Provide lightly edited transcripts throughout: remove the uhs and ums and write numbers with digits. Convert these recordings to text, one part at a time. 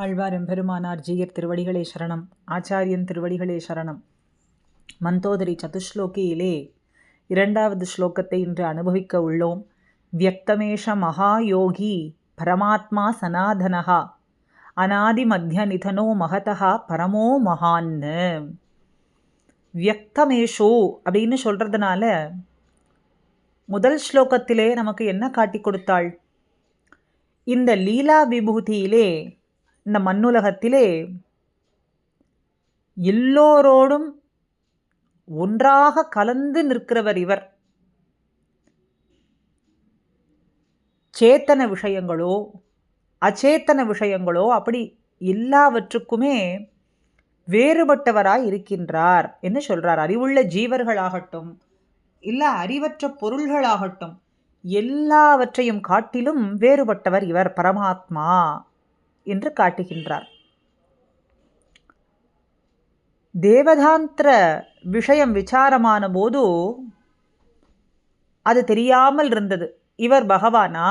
ஆழ்வார் எம்பெருமானார் ஜீயர் திருவடிகளே சரணம். ஆச்சாரியன் திருவடிகளே சரணம். மந்தோதரி சதுஸ்லோகியிலே இரண்டாவது ஸ்லோகத்தை இன்று அனுபவிக்க உள்ளோம். வியக்தமேஷ மகாயோகி பரமாத்மா சனாதனஹா அநாதி மத்திய நிதனோ மகதா பரமோ மகான்னு. வியக்தமேஷோ அப்படின்னு சொல்கிறதுனால முதல் ஸ்லோகத்திலே நமக்கு என்ன காட்டி கொடுத்தாள்? இந்த லீலா விபூதியிலே, இந்த மண்ணுலகத்திலே எல்லோரோடும் ஒன்றாக கலந்து நிற்கிறவர் இவர். சேத்தன விஷயங்களோ அச்சேத்தன விஷயங்களோ அப்படி எல்லாவற்றுக்குமே வேறுபட்டவராய் இருக்கின்றார் என்று சொல்றார். அறிவுள்ள ஜீவர்களாகட்டும் இல்லை அறிவற்ற பொருள்களாகட்டும் எல்லாவற்றையும் காட்டிலும் வேறுபட்டவர் இவர் பரமாத்மா என்று காட்டுகின்றார். தேவதாந்திர விஷயம் விசாரமான போது அது தெரியாமல் இருந்தது. இவர் பகவானா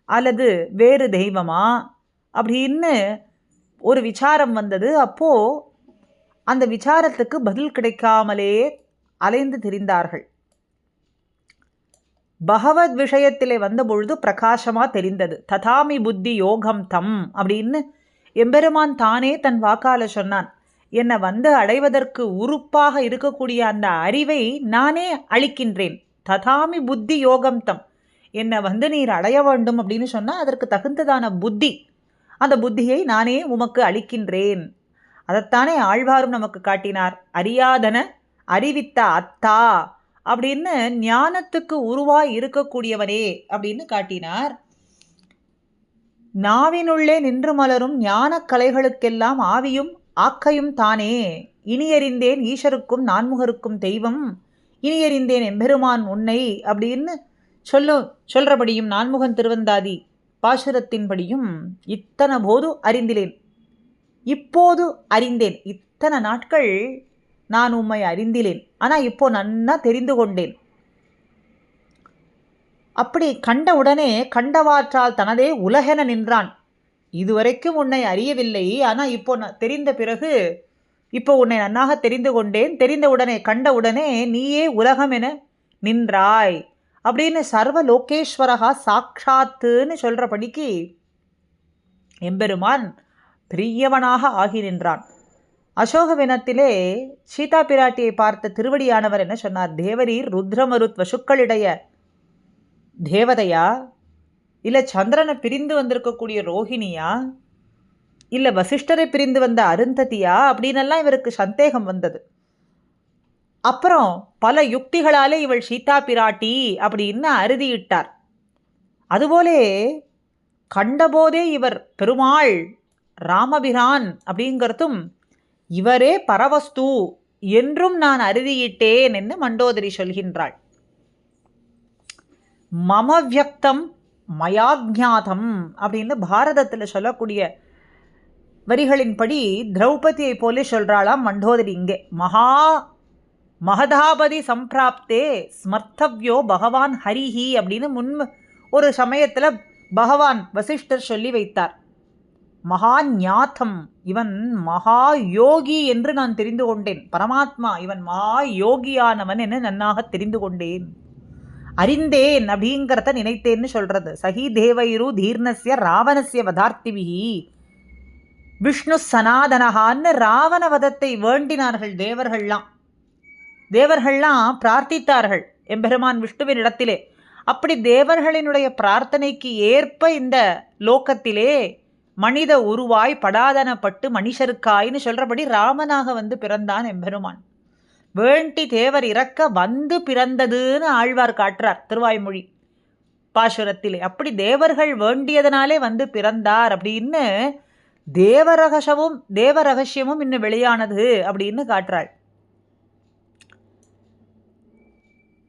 அல்லது வேறு தெய்வமா அப்படின்னு ஒரு விசாரம் வந்தது. அப்போது அந்த விசாரத்துக்கு பதில் கிடைக்காமலே அலைந்து திரிந்தார்கள். பகவத் விஷயத்திலே வந்தபொழுது பிரகாசமாக தெரிந்தது. ததாமி புத்தி யோகம் தம் அப்படின்னு எம்பெருமான் தானே தன் வாக்கால சொன்னான். என்னை அடைவதற்கு உறுப்பாக இருக்கக்கூடிய அந்த அறிவை நானே அளிக்கின்றேன். ததாமி புத்தி யோகம் தம், என்னை நீர் அடைய வேண்டும் அப்படின்னு சொன்னால் அதற்கு தகுந்ததான புத்தி, அந்த புத்தியை நானே உமக்கு அளிக்கின்றேன். அதைத்தானே ஆழ்வாரும் நமக்கு காட்டினார். அறியாதன அறிவித்த அத்தா அப்படின்னு ஞானத்துக்கு உருவாய் இருக்கக்கூடியவனே அப்படின்னு காட்டினார். நாவினுள்ளே நின்று மலரும் ஞான கலைகளுக்கெல்லாம் ஆவியும் ஆக்கையும் தானே. இனியறிந்தேன் ஈஸ்வருக்கும் நான்முகருக்கும் தெய்வம், இனியறிந்தேன் எம்பெருமான் உன்னை அப்படின்னு சொல்றபடியும் நான்முகன் திருவந்தாதி பாசுரத்தின்படியும் இத்தனை போது அறிந்திலேன், இப்போது அறிந்தேன். இத்தனை நாட்கள் நான் உம்மை அறிந்திலேன், ஆனால் இப்போ நன்னா தெரிந்து கொண்டேன். அப்படி கண்ட உடனே கண்டவாற்றால் தனதே உலகென நின்றான். இதுவரைக்கும் உன்னை அறியவில்லை, ஆனால் இப்போ தெரிந்த பிறகு இப்போ உன்னை நன்னாக தெரிந்து கொண்டேன். தெரிந்த உடனே கண்ட உடனே நீயே உலகம் என நின்றாய் அப்படின்னு சர்வ லோகேஸ்வரகா சாட்சாத்துன்னு சொல்கிறபடிக்கு எம்பெருமான் பெரியவனாக ஆகி நின்றான். அசோகவனத்திலே சீதா பிராட்டியை பார்த்த திருவடியானவர் என்ன சொன்னார்? தேவரீர் ருத்ரமருத் வசுக்களிடைய தேவதையா, இல்லை சந்திரனை பிரிந்து வந்திருக்கக்கூடிய ரோஹிணியா, இல்லை வசிஷ்டரை பிரிந்து வந்த அருந்ததியா அப்படின்னெல்லாம் இவருக்கு சந்தேகம் வந்தது. அப்புறம் பல யுக்திகளாலே இவள் சீதா பிராட்டி அப்படின்னு அறுதியிட்டார். அதுபோலே கண்டபோதே இவர் பெருமாள் ராமபிரான் அப்படிங்கிறதும் இவரே பரவஸ்து என்றும் நான் அறுதியிட்டேன் என்று மண்டோதரி சொல்கின்றாள். மம வியக்தம் மயாஜ்ஞாதம் அப்படின்னு பாரதத்தில் சொல்லக்கூடிய வரிகளின்படி திரௌபதியை போல சொல்கிறாளாம் மண்டோதரி. இங்கே மகதாபதி சம்பிராப்தே ஸ்மர்த்தவ்யோ பகவான் ஹரிஹி அப்படின்னு ஒரு சமயத்தில் பகவான் வசிஷ்டர் சொல்லி வைத்தார். மகா ஞாத்தம், இவன் மகா யோகி என்று நான் தெரிந்து கொண்டேன். பரமாத்மா இவன் மகா யோகியானவன் என்று நன்னாக தெரிந்து கொண்டேன், அறிந்தேன் அப்படிங்கிறத நினைத்தேன்னு சொல்கிறது. சகி தேவைரு தீர்ணஸ்ய ராவணஸ்ய வதார்த்திபிகி விஷ்ணு சனாதனகான்னு ராவண வதத்தை வேண்டினார்கள் தேவர்கள்லாம் பிரார்த்தித்தார்கள் எம்பெருமான் விஷ்ணுவின் இடத்திலே. அப்படி தேவர்களினுடைய பிரார்த்தனைக்கு ஏற்ப இந்த லோகத்திலே மனித உருவாய் படாதனப்பட்டு மனுஷருக்காயின்னு சொல்கிறபடி ராமனாக பிறந்தான் எம்பெருமான். வேண்டி தேவர் இறக்க பிறந்ததுன்னு ஆழ்வார் காட்டுறார் திருவாய்மொழி பாசுரத்திலே. அப்படி தேவர்கள் வேண்டியதனாலே பிறந்தார் அப்படின்னு தேவரகசியமும் இன்னும் வெளியானது அப்படின்னு காட்டுறாள்.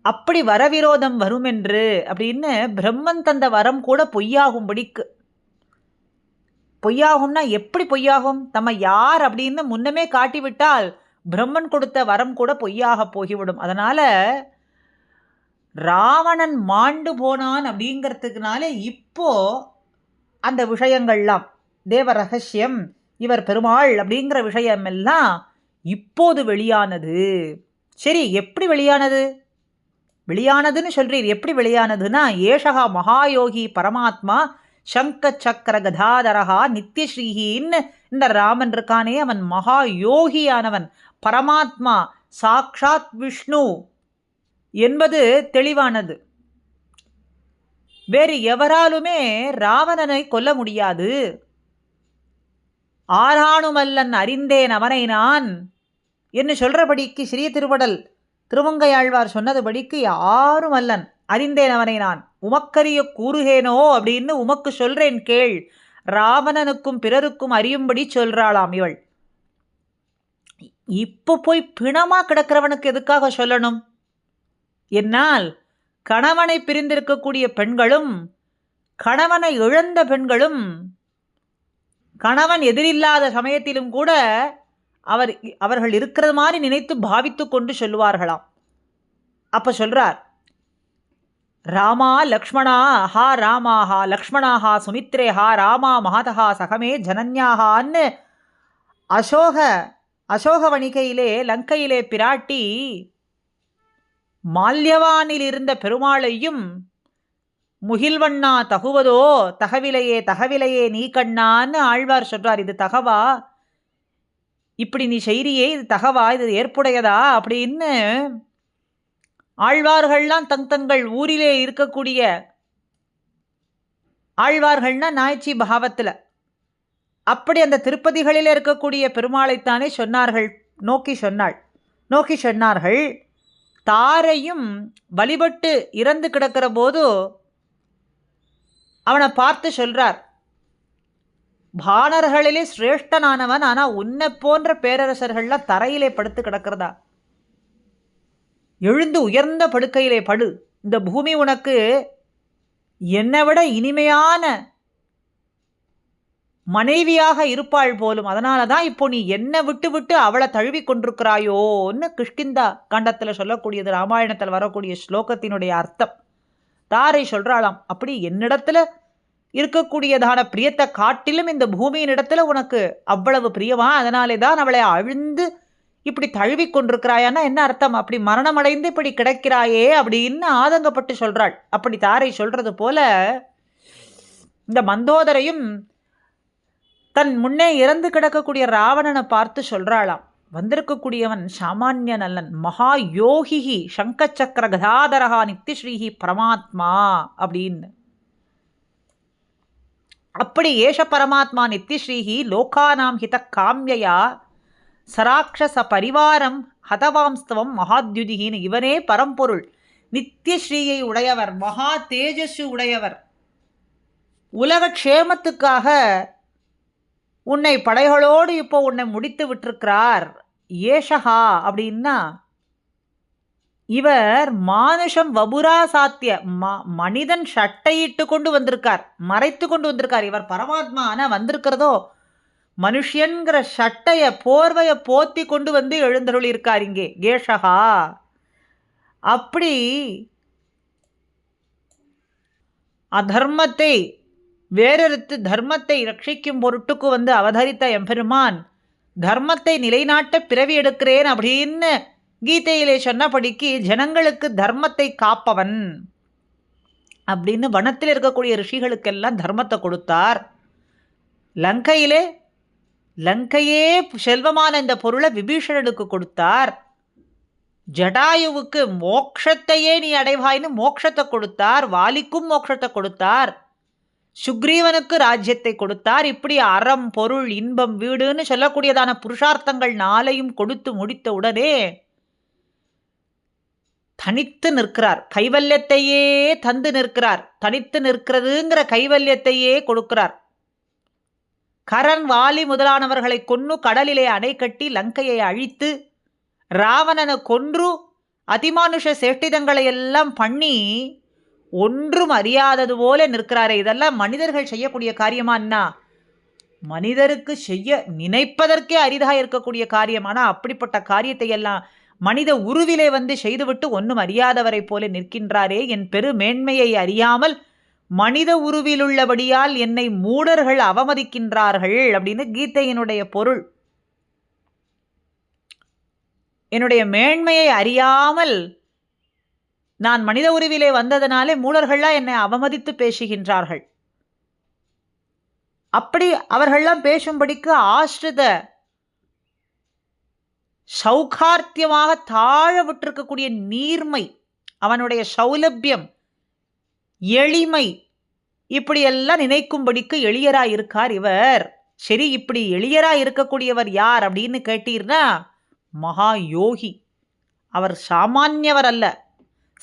அப்படி வரவிரோதம் வரும் என்று அப்படின்னு பிரம்மன் தந்த வரம் கூட பொய்யாகும்னா எப்படி பொய்யாகும்? நம்ம யார் அப்படின்னு முன்னமே காட்டிவிட்டால் பிரம்மன் கொடுத்த வரம் கூட பொய்யாக போகிவிடும். அதனால ராவணன் மாண்டு போனான் அப்படிங்கிறதுக்குனால இப்போ அந்த விஷயங்கள்லாம் தேவ ரகசியம், இவர் பெருமாள் அப்படிங்கிற விஷயமெல்லாம் இப்போது வெளியானது. சரி, எப்படி வெளியானது? வெளியானதுன்னு சொல்றீர், எப்படி வெளியானதுன்னா, ஏஷகா மகாயோகி பரமாத்மா சங்க சக்கர கதாதரகா நித்யஸ்ரீஹின்னு இந்த ராமன் இருக்கானே, அவன் மகா யோகியானவன், பரமாத்மா, சாக்ஷாத் விஷ்ணு என்பது தெளிவானது. வேறு எவராலுமே ராவணனை கொல்ல முடியாது. ஆராணுமல்லன் அறிந்தேன் அவனை நான் என்று சொல்றபடிக்கு சிறிய திருவடல் திருமங்கையாழ்வார் சொன்னதுபடிக்கு யாரும் அல்லன், அறிந்தேன் அவனை நான், உமக்கரிய கூறுகேனோ அப்படின்னு உமக்கு சொல்றேன் கேள், ராவணனுக்கும் பிறருக்கும் அறியும்படி சொல்றாளாம் இவள். இப்போ போய் பிணமா கிடக்கிறவனுக்கு எதுக்காக சொல்லணும்? என்னால் கணவனை பிரிந்திருக்கக்கூடிய பெண்களும் கணவனை இழந்த பெண்களும் கணவன் எதிரில்லாத சமயத்திலும் கூட அவர்கள் இருக்கிறது மாதிரி நினைத்து பாவித்து கொண்டு சொல்லுவார்களாம். அப்ப சொல்றார், ராமா லக்ஷ்மணா ஹா ராமாஹா லக்ஷ்மணாஹா சுமித்ரேஹா ராமா மகாதஹா சகமே ஜனன்யாஹான்னு அசோகவணிகையிலே லங்கையிலே பிராட்டி மால்யவானில் இருந்த பெருமாளையும் முகில்வண்ணா தகுவதோ தகவிலையே நீ கண்ணான்னு ஆழ்வார் சொல்றார். இது தகவா? இப்படி நீ செய்றியே, இது தகவா? இது ஏற்புடையதா? அப்படின்னு ஆழ்வார்கள்லாம் தங்கள் ஊரிலே இருக்கக்கூடிய ஆழ்வார்கள்னா நாய்ச்சி பாவத்தில் அப்படி அந்த திருப்பதிகளில் இருக்கக்கூடிய பெருமாளைத்தானே சொன்னார்கள், நோக்கி சொன்னார்கள். தாரையும் வழிபட்டு இறந்து கிடக்கிற போது அவனை பார்த்து சொல்றார், பாணர்களிலே சிரேஷ்டனானவன், ஆனா உன்னை போன்ற பேரரசர்கள்லாம் தரையிலே படுத்து கிடக்கிறதா? எழுந்து உயர்ந்த படுக்கையிலே படு, இந்த பூமி உனக்கு என்னை விட இனிமையான மனைவியாக இருப்பாள் போலும், அதனால தான் இப்போ நீ என்னை விட்டு விட்டு அவளை தழுவி கொண்டிருக்கிறாயோன்னு கிஷ்கிந்தா காண்டத்தில் சொல்லக்கூடியது, ராமாயணத்தில் வரக்கூடிய ஸ்லோகத்தினுடைய அர்த்தம். தாரை சொல்றாளாம், அப்படி என்னிடத்துல இருக்கக்கூடியதான பிரியத்தை காட்டிலும் இந்த பூமியின் இடத்துல உனக்கு அவ்வளவு பிரியமா, அதனாலே தான் அவளை அழிந்து இப்படி தழுவி கொண்டிருக்கிறாயான்னா என்ன அர்த்தம்? அப்படி மரணமடைந்து இப்படி கிடைக்கிறாயே அப்படின்னு ஆதங்கப்பட்டு சொல்றாள். அப்படி தாரை சொல்றது போல இந்த மந்தோதரையும் தன் முன்னே இறந்து கிடக்கக்கூடிய ராவணனை பார்த்து சொல்றாளாம், வந்திருக்கக்கூடியவன் சாமானியன் அல்லன், மகா யோகி சங்கச்சக்கர கதாதரகா நித்யஸ்ரீஹி பரமாத்மா அப்படின்னு. அப்படி ஏஷ பரமாத்மா நித்யஸ்ரீஹி லோகானாம் ஹித காமியா சராட்சச பரிவாரம் ஹதவாம்ஸ்தவம் மகாத்யுதிகின்னு, இவனே பரம்பொருள், நித்யஸ்ரீயை உடையவர், மகா தேஜஸு உடையவர், உலக க்ஷேமத்துக்காக உன்னை படைகளோடு இப்போ உன்னை முடித்து விட்டிருக்கிறார். ஏஷகா அப்படின்னா இவர் மானுஷம் வபுரா சாத்திய, மனிதன் ஷட்டையிட்டு கொண்டு வந்திருக்கார், மறைத்து கொண்டு வந்திருக்கார். இவர் பரமாத்மா, ஆனால் வந்திருக்கிறதோ மனுஷன்கிற ஷட்டைய போர்வையை போத்தி கொண்டு வந்து எழுந்தருளி இருக்கார் இங்கே ஏஷகா. அப்படி அதர்மத்தை வேறறுத்து தர்மத்தை ரட்சிக்கும் பொருட்டுக்கு வந்து அவதரித்த எம்பெருமான் தர்மத்தை நிலைநாட்ட பிறவி எடுக்கிறேன் அப்படின்னு கீதையிலே சொன்னபடிக்கு ஜனங்களுக்கு தர்மத்தை காப்பவன் அப்படின்னு வனத்தில் இருக்கக்கூடிய ரிஷிகளுக்கெல்லாம் தர்மத்தை கொடுத்தார். லங்கையே செல்வமான இந்த பொருளை விபீஷணனுக்கு கொடுத்தார். ஜடாயுவுக்கு மோட்சத்தையே நீ அடைவாய்னு மோட்சத்தை கொடுத்தார். வாலிக்கும் மோட்சத்தை கொடுத்தார். சுக்ரீவனுக்கு ராஜ்யத்தை கொடுத்தார். இப்படி அறம் பொருள் இன்பம் வீடுன்னு சொல்லக்கூடியதான புருஷார்த்தங்கள் நாளையும் கொடுத்து முடித்த உடனே தனித்து நிற்கிறார். கைவல்யத்தையே தந்து நிற்கிறார். தனித்து நிற்கிறதுங்கிற கைவல்யத்தையே கொடுக்கிறார். கரன் வாலி முதலானவர்களை கொன்று கடலிலே அணை கட்டி லங்கையை அழித்து ராவணனை கொன்று அதிமானுஷ சேஷ்டிதங்களை எல்லாம் பண்ணி ஒன்றும் அறியாதது போல நிற்கிறாரே. இதெல்லாம் மனிதர்கள் செய்யக்கூடிய காரியமானா? மனிதருக்கு செய்ய நினைப்பதற்கே அரிதாக இருக்கக்கூடிய காரியமானா அப்படிப்பட்ட காரியத்தை எல்லாம் மனித உருவிலே வந்து செய்துவிட்டு ஒன்றும் அறியாதவரை போல நிற்கின்றாரே. என் பெரு மேன்மையை அறியாமல் மனித உருவிலுள்ளபடியால் என்னை மூடர்கள் அவமதிக்கின்றார்கள் அப்படின்னு கீதையினுடைய பொருள். என்னுடைய மேன்மையை அறியாமல் நான் மனித உருவிலே வந்ததனாலே மூடர்கள்லாம் என்னை அவமதித்து பேசுகின்றார்கள். அப்படி அவர்கள்லாம் பேசும்படிக்கு ஆசிரித சௌகார்த்தியமாக தாழ விட்டிருக்கக்கூடிய நீர்மை, அவனுடைய சௌலபியம், எளிமை, இப்படியெல்லாம் நினைக்கும்படிக்கு எளியராய் இருக்கார் இவர். சரி, இப்படி எளியராய் இருக்கக்கூடியவர் யார் அப்படின்னு கேட்டீர்னா மகா யோகி. அவர் சாமானியவர் அல்ல.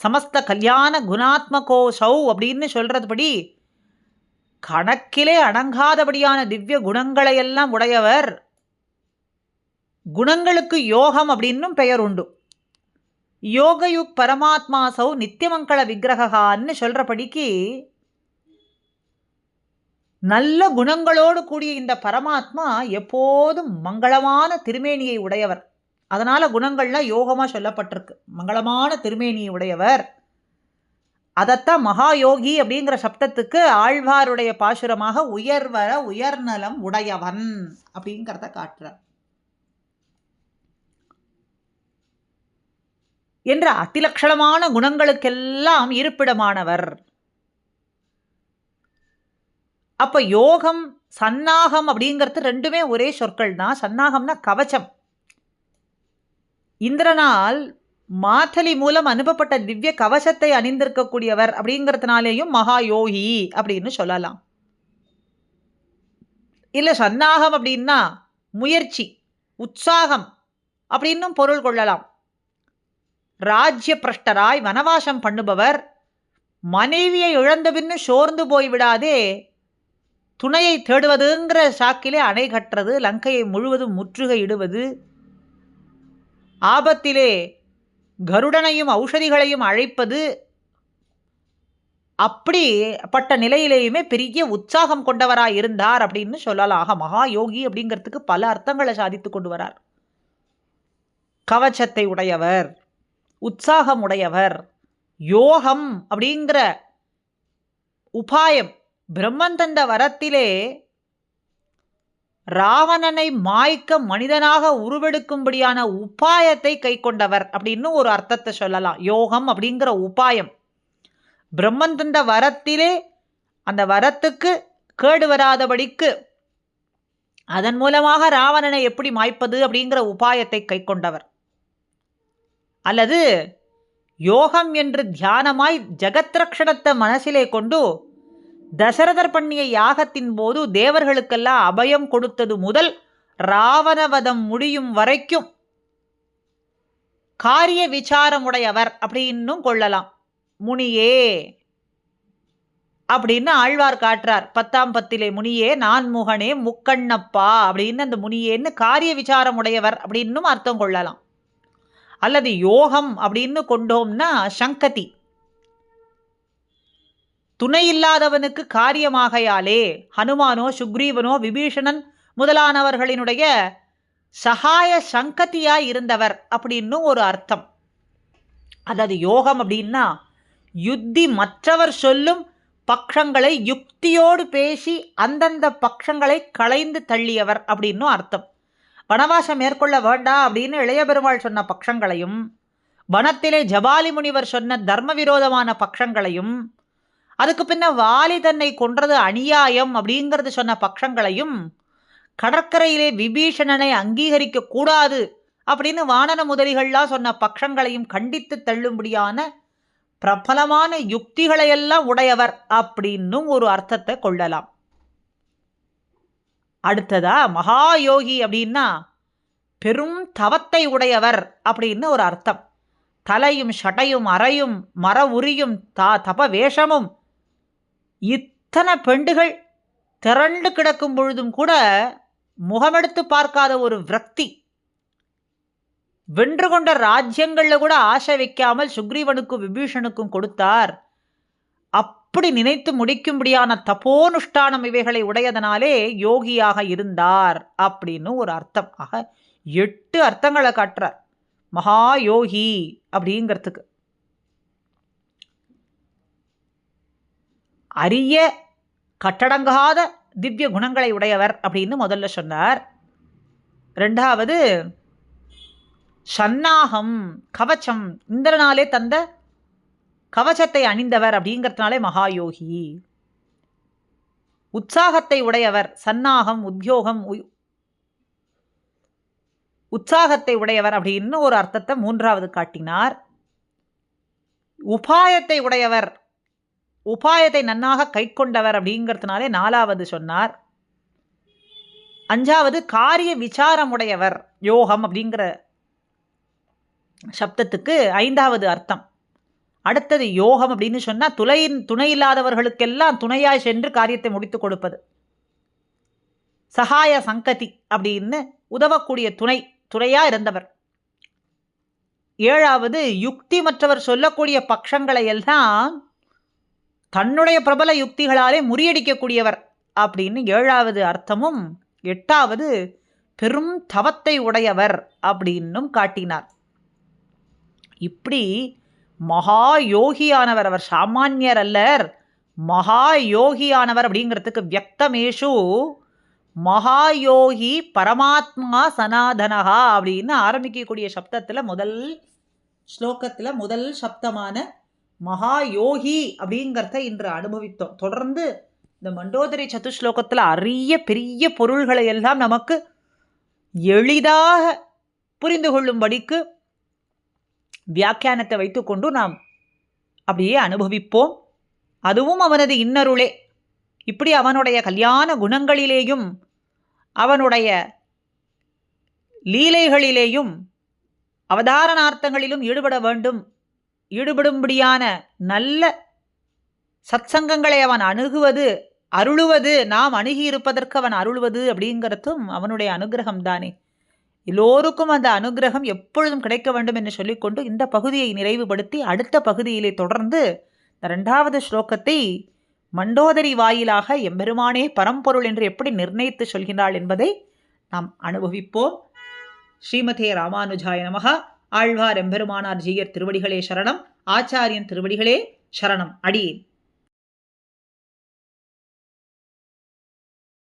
சமஸ்த கல்யாண குணாத்மகோசௌ அப்படின்னு சொல்றதுபடி கணக்கிலே அடங்காதபடியான திவ்ய குணங்களையெல்லாம் உடையவர். குணங்களுக்கு யோகம் அப்படின்னும் பெயர் உண்டு. யோகயுக் பரமாத்மாசௌ நித்தியமங்கள விக்கிரகான்னு சொல்றபடிக்கு நல்ல குணங்களோடு கூடிய இந்த பரமாத்மா எப்போதும் மங்களமான திருமேனியை உடையவர். அதனால குணங்கள்லாம் யோகமாக சொல்லப்பட்டிருக்கு. மங்களமான திருமேனியை உடையவர். அதைத்தான் மகா யோகி அப்படிங்கிற சப்தத்துக்கு ஆழ்வாருடைய பாசுரமாக உயர்வர உயர்நலம் உடையவன் அப்படிங்கிறத காட்டுறார். என்ற அதிலட்சணமான குணங்களுக்கெல்லாம் இருப்பிடமானவர். அப்ப யோகம் சன்னாகம் அப்படிங்கிறது ரெண்டுமே ஒரே சொற்கள் தான். சன்னாகம்னா கவச்சம். இந்திரனால் மாத்தலி மூலம் அனுப்பப்பட்ட திவ்ய கவசத்தை அணிந்திருக்கக்கூடியவர் அப்படிங்கிறதுனாலேயும் மகா யோகி அப்படின்னு சொல்லலாம். இல்ல சன்னாகம் அப்படின்னா முயற்சி, உற்சாகம் அப்படின்னும் பொருள் கொள்ளலாம். ராஜ்ய பிரஷ்டராய் வனவாசம் பண்ணுபவர், மனைவியை இழந்த பின்னு சோர்ந்து போய்விடாதே துணையை தேடுவதுங்கிற சாக்கிலே அணை கட்டுறது, லங்கையை முழுவதும் முற்றுகையிடுவது, ஆபத்திலே கருடனையும் ஔஷதிகளையும் அழைப்பது, அப்படிப்பட்ட நிலையிலேயுமே பெரிய உற்சாகம் கொண்டவராய் இருந்தார் அப்படின்னு சொல்லலாம். மகா யோகி அப்படிங்கிறதுக்கு பல அர்த்தங்களை சாதித்து கொண்டு வரார். கவச்சத்தை உடையவர், உற்சாகம் உடையவர், யோகம் அப்படிங்கிற உபாயம், பிரம்மன் தந்த வரத்திலே ராவணனை மாய்க்க மனிதனாக உருவெடுக்கும்படியான உபாயத்தை கை கொண்டவர் அப்படின்னு ஒரு அர்த்தத்தை சொல்லலாம். யோகம் அப்படிங்கிற உபாயம், பிரம்மன் தந்த வரத்திலே அந்த வரத்துக்கு கேடு வராதபடிக்கு அதன் மூலமாக ராவணனை எப்படி மாய்ப்பது அப்படிங்கிற உபாயத்தை கை கொண்டவர். அல்லது யோகம் என்று தியானமாய் ஜகத்ரக்ஷணத்தை மனசிலே கொண்டு தசரதர் பண்ணிய யாகத்தின் போது தேவர்களுக்கெல்லாம் அபயம் கொடுத்தது முதல் ராவணவதம் முடியும் வரைக்கும் காரிய விசாரமுடையவர் அப்படின்னும் கொள்ளலாம். முனியே அப்படின்னு ஆழ்வார் காட்டுறார் 10ஆம் பத்திலே. முனியே நான்முகனே முக்கண்ணப்பா அப்படின்னு அந்த முனியேன்னு காரிய விசாரம் உடையவர் அப்படின்னும் அர்த்தம் கொள்ளலாம். அல்லது யோகம் அப்படின்னு கொண்டோம்னா சங்கதி, துணை இல்லாதவனுக்கு காரியமாகையாலே ஹனுமானோ சுக்ரீவனோ விபீஷணன் முதலானவர்களினுடைய சகாய சங்கதியாய் இருந்தவர் அப்படின்னு ஒரு அர்த்தம். அதாவது யோகம் அப்படின்னா யுத்தி, மற்றவர் சொல்லும் பட்சங்களை யுக்தியோடு பேசி அந்தந்த பட்சங்களை களைந்து தள்ளியவர் அப்படின்னு அர்த்தம். வனவாசம் மேற்கொள்ள வேண்டாம் அப்படின்னு இளைய பெருமாள் சொன்ன பட்சங்களையும், வனத்திலே ஜபாலி முனிவர் சொன்ன தர்ம விரோதமான பட்சங்களையும், அதுக்கு பின்ன வாலி தன்னை கொன்றது அநியாயம் அப்படிங்கிறது சொன்ன பட்சங்களையும், கடற்கரையிலே விபீஷணனை அங்கீகரிக்க கூடாது அப்படின்னு வானர முதலிகள்லாம் சொன்ன பட்சங்களையும் கண்டித்து தள்ளும்படியான பிரபலமான யுக்திகளையெல்லாம் உடையவர் அப்படின்னும் ஒரு அர்த்தத்தை கொள்ளலாம். அடுத்ததா மகா யோகி அப்படின்னா பெரும் தவத்தை உடையவர் அப்படின்னு ஒரு அர்த்தம். தலையும் ஷட்டையும் அறையும் மர உரியும் தப வேஷமும், இத்தனை பெண்டுகள் திரண்டு கிடக்கும் பொழுதும் கூட முகமெடுத்து பார்க்காத ஒரு விரக்தி, வென்று கொண்ட ராஜ்யங்களில் கூட ஆசை வைக்காமல் சுக்ரீவனுக்கும் விபீஷனுக்கும் கொடுத்தார். அப்படி நினைத்து முடிக்கும்படியான தபோனுஷ்டானம் இவைகளை உடையதனாலே யோகியாக இருந்தார் அப்படின்னு ஒரு அர்த்தம். ஆக 8 அர்த்தங்களை காட்டுறார் மகா யோகி அப்படிங்கிறதுக்கு. அரிய கட்டடங்காத திவ்ய குணங்களை உடையவர் அப்படின்னு முதல்ல சொன்னார். ரெண்டாவது ஷன்னாகம், கவச்சம், இந்திரனாலே தந்த கவச்சத்தை அணிந்தவர் அப்படிங்கிறதுனாலே மகாயோகி. உற்சாகத்தை உடையவர், சன்னாகம், உத்யோகம், உற்சாகத்தை உடையவர் அப்படின்னு ஒரு அர்த்தத்தை மூன்றாவது காட்டினார். உபாயத்தை உடையவர், உபாயத்தை நன்னாக கை கொண்டவர் அப்படிங்கிறதுனாலே நாலாவது சொன்னார். அஞ்சாவது காரிய விசாரம் உடையவர், யோகம் அப்படிங்கிற சப்தத்துக்கு ஐந்தாவது அர்த்தம். அடுத்தது யோகம் அப்படின்னு சொன்னால் துணை இல்லாதவர்களுக்கெல்லாம் துணையாய் சென்று காரியத்தை முடித்து கொடுப்பது. சகாய சங்கதி அப்படின்னு உதவக்கூடிய துணையாக இருந்தவர். ஏழாவது யுக்தி மற்றவர் சொல்லக்கூடிய பட்சங்களை எல்லாம் தன்னுடைய பிரபல யுக்திகளாலே முறியடிக்கக்கூடியவர் அப்படின்னு ஏழாவது அர்த்தமும். எட்டாவது பெரும் தவத்தை உடையவர் அப்படின்னும் காட்டினார். இப்படி மகா யோகியானவர், அவர் சாமானியர் அல்லர், மகா யோகியானவர் அப்படிங்கிறதுக்கு வியக்தமேஷு மகாயோகி பரமாத்மா சனாதனஹா அப்படின்னு ஆரம்பிக்கக்கூடிய சப்தத்தில் முதல் ஸ்லோகத்தில் முதல் சப்தமான மகாயோகி அப்படிங்கிறத இன்று அனுபவித்தோம். தொடர்ந்து இந்த மண்டோதரி சதுஸ்லோகத்தில் அரிய பெரிய பொருள்களை எல்லாம் நமக்கு எளிதாக புரிந்து கொள்ளும்படிக்கு வியாக்கியானத்தை வைத்துக்கொண்டு நாம் அப்படியே அனுபவிப்போம். அதுவும் அவனது இன்னருளே. இப்படி அவனுடைய கல்யாண குணங்களிலேயும் அவனுடைய லீலைகளிலேயும் அவதாரணார்த்தங்களிலும் ஈடுபடும்படியான நல்ல சத்சங்கங்களை அவன் அருளுவது, நாம் அணுகியிருப்பதற்கு அவன் அருள்வது அப்படிங்கிறதும் அவனுடைய அனுகிரகம் தானே. எல்லோருக்கும் அந்த அனுகிரகம் எப்பொழுதும் கிடைக்க வேண்டும் என்று சொல்லிக்கொண்டு இந்த பகுதியை நிறைவுபடுத்தி அடுத்த பகுதியிலே தொடர்ந்து இந்த 2வது ஸ்லோகத்தை மண்டோதரி வாயிலாக எம்பெருமானே பரம்பொருள் என்று எப்படி நிர்ணயித்து சொல்கிறாள் என்பதை நாம் அனுபவிப்போம். ஸ்ரீமதே ராமானுஜாய நமஹ. ஆழ்வார் எம்பெருமானார் ஜீயர் திருவடிகளே சரணம். ஆச்சாரியன் திருவடிகளே சரணம். அடியேன்.